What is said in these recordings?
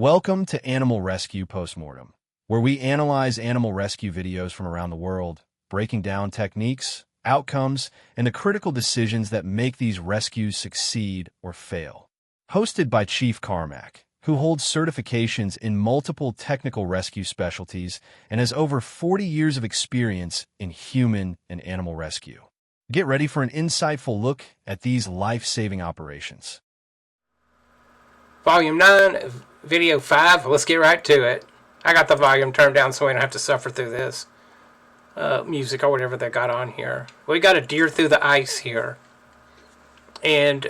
Welcome to Animal Rescue Postmortem, where we analyze animal rescue videos from around the world, breaking down techniques, outcomes, and the critical decisions that make these rescues succeed or fail. Hosted by Chief Carmack, who holds certifications in multiple technical rescue specialties and has over 40 years of experience in human and animal rescue. Get ready for an insightful look at these life-saving operations. Volume 9, Video 5, let's get right to it. I got the volume turned down so we don't have to suffer through this music or whatever they got on here. We got a deer through the ice here. And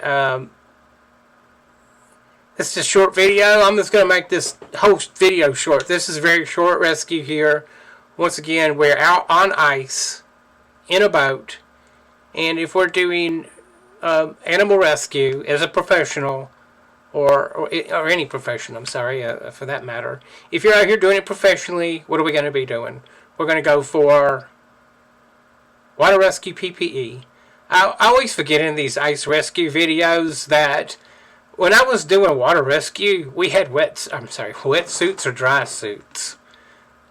this is a short video. I'm just going to make this whole video short. This is a very short rescue here. Once again, we're out on ice in a boat. And if we're doing animal rescue as a professional, or any profession, I'm sorry, for that matter. If you're out here doing it professionally, what are we going to be doing? We're going to go for water rescue PPE. I always forget in these ice rescue videos that when I was doing water rescue, we had wet suits or dry suits.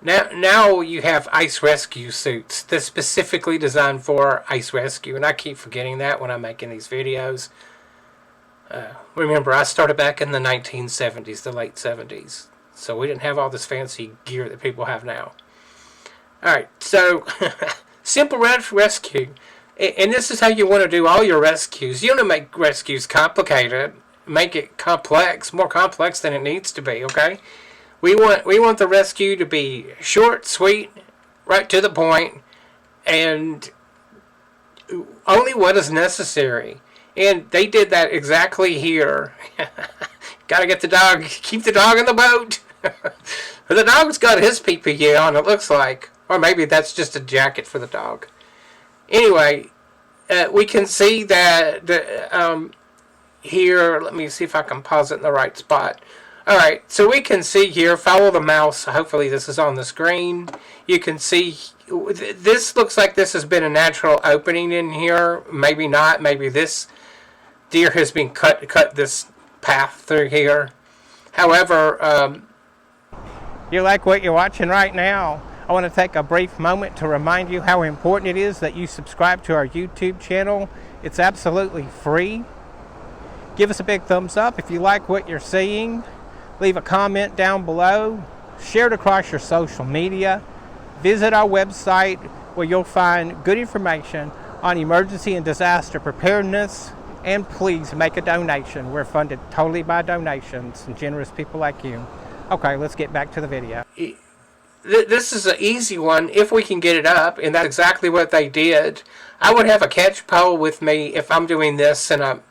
Now you have ice rescue suits that's specifically designed for ice rescue, and I keep forgetting that when I'm making these videos. Remember, I started back in the 1970s, the late 70s. So we didn't have all this fancy gear that people have now. Alright, so simple rescue. And this is how you want to do all your rescues. You don't want to make rescues complicated. Make it complex, more complex than it needs to be, okay? We want the rescue to be short, sweet, right to the point, and only what is necessary. And they did that exactly here. Gotta get the dog, keep the dog in the boat. The dog's got his PPE on, it looks like. Or maybe that's just a jacket for the dog. Anyway, we can see that here, let me see if I can pause it in the right spot. Alright, so we can see here, follow the mouse. Hopefully this is on the screen. You can see, this looks like this has been a natural opening in here. Maybe not, maybe this deer has been cut this path through here. However, you like what you're watching right now? I want to take a brief moment to remind you how important it is that you subscribe to our YouTube channel. It's absolutely free. Give us a big thumbs up if you like what you're seeing. Leave a comment down below. Share it across your social media. Visit our website where you'll find good information on emergency and disaster preparedness. And please make a donation. We're funded totally by donations and generous people like you. Okay, let's get back to the video. This is an easy one if we can get it up, and that's exactly what they did. I would have a catch pole with me if I'm doing this and I'm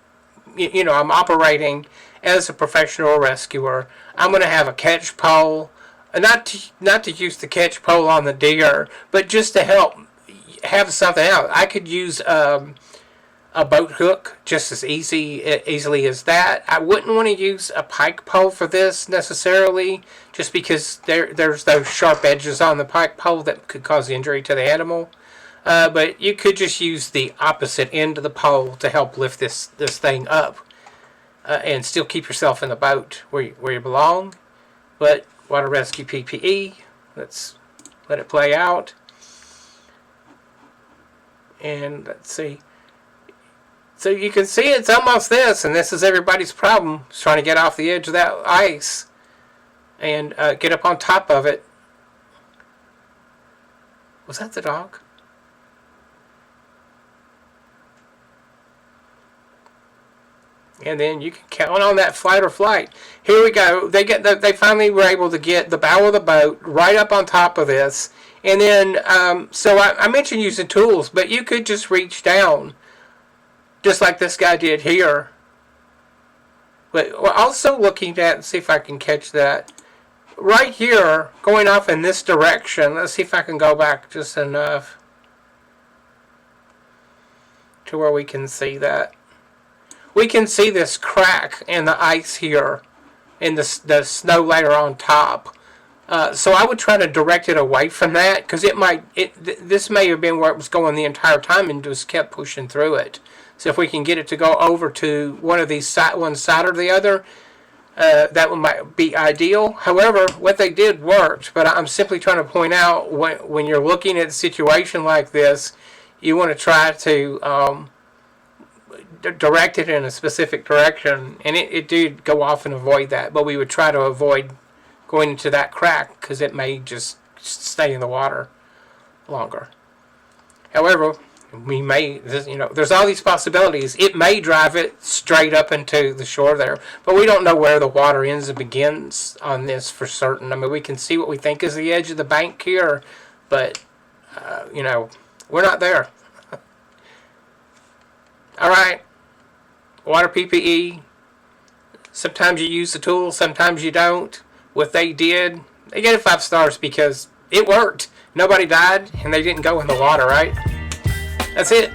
operating as a professional rescuer. I'm going to have a catch pole, not to use the catch pole on the deer, but just to help have something out. I could use a boat hook just as easily as that. I wouldn't want to use a pike pole for this necessarily, just because there's those sharp edges on the pike pole that could cause injury to the animal. But you could just use the opposite end of the pole to help lift this thing up and still keep yourself in the boat where you belong. But water rescue PPE, let's let it play out. And let's see. So you can see it's almost this, and this is everybody's problem, is trying to get off the edge of that ice and get up on top of it. Was that the dog? And then you can count on that flight or flight. Here we go. They finally were able to get the bow of the boat right up on top of this. And then, so I mentioned using tools, but you could just reach down, just like this guy did here. But we're also looking at, see if I can catch that. Right here, going off in this direction. Let's see if I can go back just enough to where we can see that. We can see this crack in the ice here, and the snow layer on top. So I would try to direct it away from that, because this may have been where it was going the entire time and just kept pushing through it. So if we can get it to go over to one of these one side or the other, that might be ideal. However, what they did worked, but I'm simply trying to point out when you're looking at a situation like this, you want to try to direct it in a specific direction, and it did go off and avoid that, but we would try to avoid going into that crack because it may just stay in the water longer. However, we may, there's all these possibilities. It may drive it straight up into the shore there, but we don't know where the water ends and begins on this for certain. I mean, we can see what we think is the edge of the bank here, but, we're not there. All right, water PPE. Sometimes you use the tool, sometimes you don't. What they did, they get it 5 stars because it worked. Nobody died, and they didn't go in the water, right? That's it.